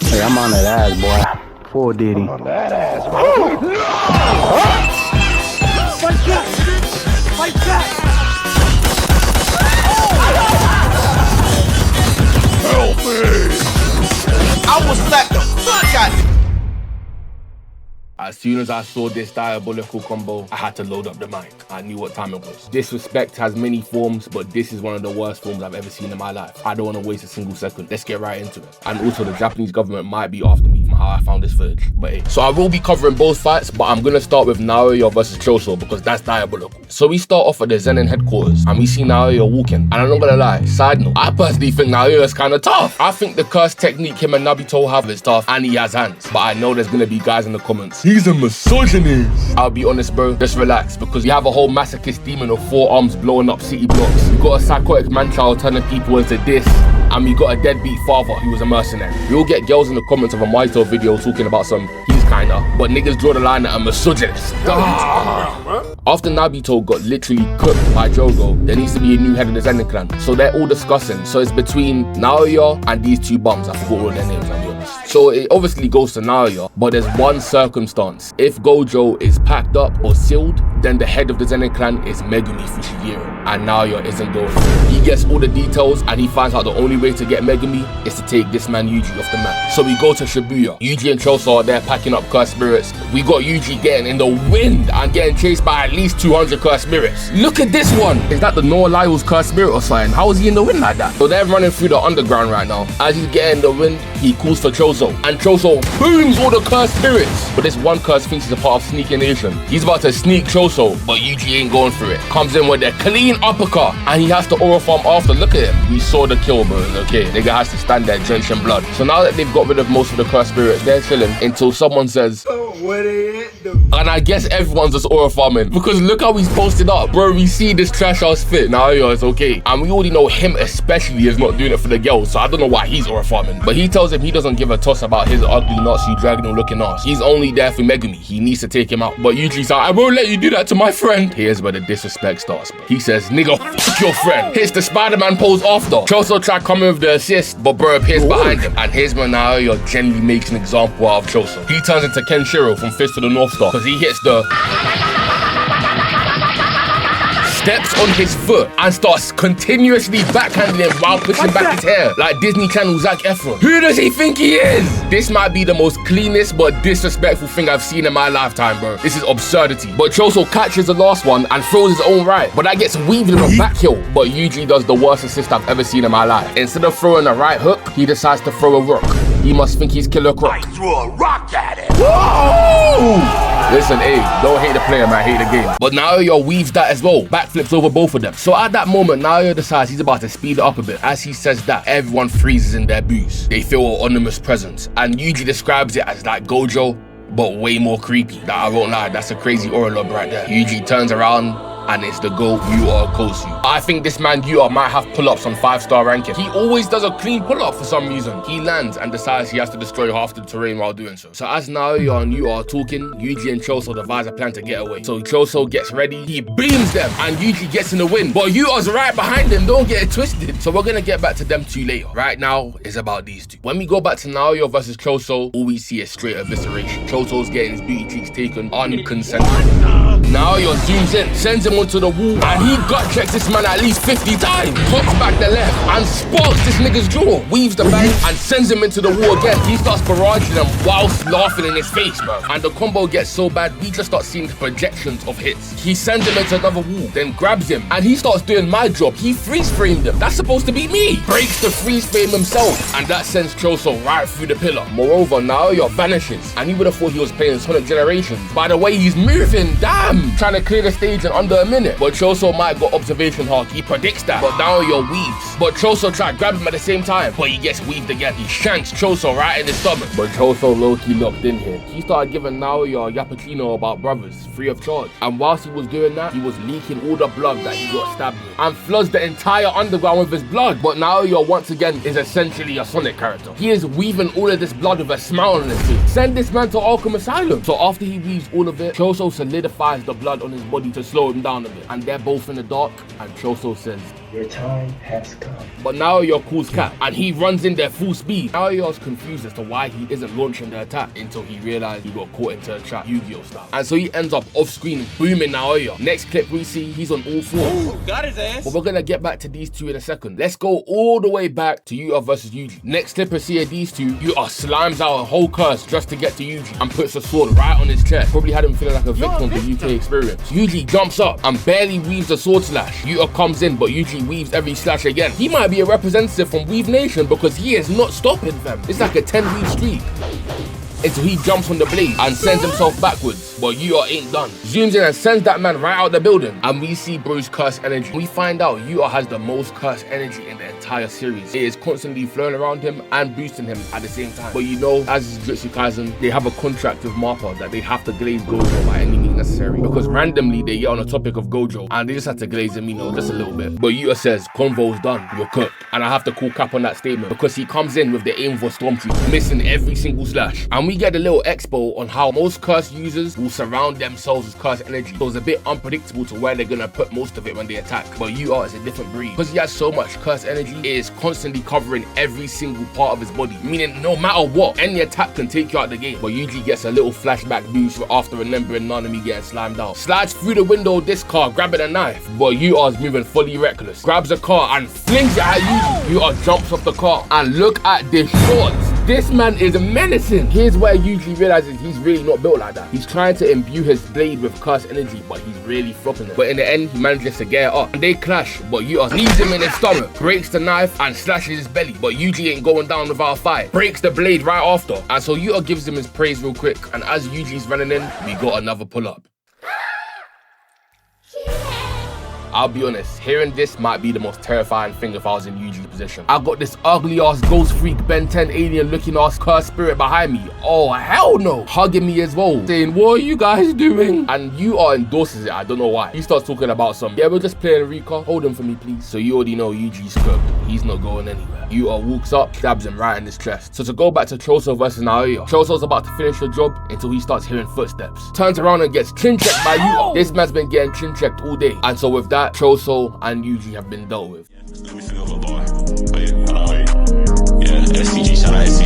Hey, I'm on that ass, boy. Poor Diddy. I'm on that ass, boy. Fight back! Fight back! Help me! I will slap the fuck out of you. As soon as I saw this diabolical combo, I had to load up the mic. I knew what time it was. Disrespect has many forms, but this is one of the worst forms I've ever seen in my life. I don't want to waste a single second. Let's get right into it. And also, the Japanese government might be after me from how I found this footage. But hey. So I will be covering both fights, but I'm going to start with Naoya versus Choso because that's diabolical. So we start off at the Zenin headquarters, and we see Naoya walking. And I'm not going to lie, side note, I personally think Naoya is kind of tough. I think the curse technique him and Nabito have is tough, and he has hands. But I know there's going to be guys in the comments. He's a misogynist. I'll be honest, bro, just relax, because we have a whole masochist demon of 4 arms blowing up city blocks. We got a psychotic man-child turning people into this, and we got a deadbeat father who was a mercenary. You'll get girls in the comments of a Maito video talking about some he's kinda, but niggas draw the line at a misogynist. After Nabito got literally cooked by Jogo, there needs to be a new head of the Zenin clan. So they're all discussing. So it's between Naoya and these 2 bums. I forgot all their names, I'll be honest. So it obviously goes to Naoya, but there's one circumstance. If Gojo is packed up or sealed, then the head of the Zenin clan is Megumi Fushiguro, and Naoya isn't going. He gets all the details, and he finds out the only way to get Megumi is to take this man Yuji off the map. So we go to Shibuya. Yuji and Choso are there packing up cursed spirits. We got Yuji getting in the wind and getting chased by at least 200 cursed spirits. Look at this one. Is that the Noah Lyle's cursed spirit or something? How is he in the wind like that? So they're running through the underground right now. As he's getting in the wind, he calls for Choso, and Choso booms all the cursed spirits. But this one curse thinks he's a part of Sneaking Nation. He's about to sneak Choso, but Yuji ain't going for it. Comes in with a clean uppercut, and he has to aura farm after. Look at him. We saw the kill, bro. Okay, nigga has to stand there drenched in blood. So now that they've got rid of most of the cursed spirits, they're chilling until someone says, and I guess everyone's just aura farming, because look how he's posted up. Bro, we see this trash house fit. Now, yo, it's okay. And we already know him especially is not doing it for the girls, so I don't know why he's aura farming. But he tells him he doesn't give a toss about his ugly Nazi dragon looking ass. He's only there for Megumi. He needs to take him out. But Yuji's like, I won't let you do that to my friend. Here's where the disrespect starts, bro. He says, nigga, fuck your friend. Hits the Spider-Man pose after. Choso tried coming with the assist, but bro appears behind him. And here's where Naoya generally makes an example out of Choso. He turns into Kenshiro from Fist of the North Star, because he hits the steps on his foot and starts continuously backhanding him while pushing back his hair like Disney Channel Zac Efron. Who does he think he is? This might be the most cleanest but disrespectful thing I've seen in my lifetime, bro. This is absurdity. But Choso catches the last one and throws his own right, but that gets weaved in a back heel. But Yuji does the worst assist I've ever seen in my life. Instead of throwing a right hook, he decides to throw a rock. He must think he's Killer Croc. I threw a rock at him. Whoa! Listen, hey, don't hate the player, man, hate the game. But Naoya weaves that as well. Backflips over both of them. So at that moment, Naoya decides he's about to speed it up a bit. As he says that, everyone freezes in their boots. They feel an ominous presence. And Yuji describes it as like Gojo, but way more creepy. That I won't lie, that's a crazy aura lob right there. Yuji turns around, and it's the GOAT Yuta Kosu. I think this man Yuta might have pull-ups on 5-star ranking. He always does a clean pull-up for some reason. He lands and decides he has to destroy half the terrain while doing so. So as Naoya and Yuta are talking, Yuji and Choso devise a plan to get away. So Choso gets ready, he beams them, and Yuji gets in the wind. But Yuta's right behind him, don't get it twisted. So we're gonna get back to them 2 later. Right now, it's about these 2. When we go back to Naoya versus Choso, all we see is straight evisceration. Choso's getting his booty cheeks taken unconsensual. Naoya zooms in, sends him onto the wall, and he gut checks this man at least 50 times. Hooks back the left and sparks this nigga's jaw. Weaves the bang and sends him into the wall again. He starts barraging him whilst laughing in his face, bro. And the combo gets so bad, we just start seeing projections of hits. He sends him into another wall, then grabs him, and he starts doing my job. He freeze framed him. That's supposed to be me. Breaks the freeze frame himself, and that sends Choso right through the pillar. Moreover, Naoya vanishes, and you would have thought he was playing Sonic Generations by the way he's moving. Damn! Trying to clear the stage in under a minute. But Choso might got observation hawk. He predicts that. But Naoya weaves. But Choso tried to grab him at the same time. But he gets weaved again. He shanks Choso right in his stomach. But Choso low-key locked in here. He started giving Naoya a yappuccino about brothers, free of charge. And whilst he was doing that, he was leaking all the blood that he got stabbed with. And floods the entire underground with his blood. But Naoya, once again, is essentially a Sonic character. He is weaving all of this blood with a smile on his face. Send this man to Arkham Asylum. So after he weaves all of it, Choso solidifies the blood on his body to slow him down a bit. And they're both in the dark, and Choso says, Your time has come. But Naoya calls cap and he runs in there full speed. Naoya's confused as to why he isn't launching the attack until he realized he got caught into a trap, Yu-Gi-Oh style. And so he ends up off screen booming Naoya. Next clip we see he's on all fours. Ooh, got his ass. But we're gonna get back to these two in a second. Let's go all the way back to Yuta versus Yuji. Next clip we see of these two, Yuta slimes out a whole curse just to get to Yuji and puts a sword right on his chest. Probably had him feeling like a victim of the UK experience. Yuji jumps up and barely weaves a sword slash. Yuta comes in, but Yuji weaves every slash again. He might be a representative from Weave Nation because he is not stopping them. It's like a 10-week streak. Until he jumps on the blade and sends himself backwards, but Yuta ain't done. Zooms in and sends that man right out the building, and we see bro's curse energy. We find out Yuta has the most curse energy in the entire series. It is constantly flowing around him and boosting him at the same time. But you know, as is Jujutsu Kaisen, they have a contract with Mappa that they have to glaze Gojo by any means necessary, because randomly they get on the topic of Gojo and they just have to glaze him, you know, just a little bit. But Yuta says, convo's done, you're cooked. And I have to call cap on that statement because he comes in with the aim for Stormtrooper, missing every single slash. And we get a little expo on how most curse users will surround themselves with curse energy. So it's a bit unpredictable to where they're gonna put most of it when they attack. But Yuta is a different breed. Because he has so much curse energy, it is constantly covering every single part of his body. Meaning no matter what, any attack can take you out the game. But Yuji gets a little flashback boost after remembering Nanami getting slammed out. Slides through the window of this car, grabbing a knife. But Yuta's moving fully reckless. Grabs a car and flings it at Yuji. Yuta jumps off the car and look at this shorts. This man is menacing. Here's where Yuji realizes he's really not built like that. He's trying to imbue his blade with curse energy, but he's really flopping it. But in the end, he manages to get it up. And they clash, but Yuta knees him in his stomach, breaks the knife, and slashes his belly. But Yuji ain't going down without a fight. Breaks the blade right after. And so Yuta gives him his praise real quick. And as Yuji's running in, we got another pull-up. I'll be honest, hearing this might be the most terrifying thing if I was in Yuji's position. I got this ugly ass ghost freak Ben 10 alien looking ass cursed spirit behind me. Oh hell no! Hugging me as well, saying, what are you guys doing? And Yuta endorses it, I don't know why. He starts talking about some, yeah, we're just playing Rika, hold him for me please. So you already know Yuji's cooked. He's not going anywhere. Yuta walks up, stabs him right in his chest. So to go back to Choso versus Naoya, Choso's about to finish the job until he starts hearing footsteps. Turns around and gets chin checked by Yuta. This man's been getting chin checked all day. And so with that, Choso and Yuji have been dealt with. Let me think of a bar. Wait, hold on, wait. Yeah, SCG, shout out SCG.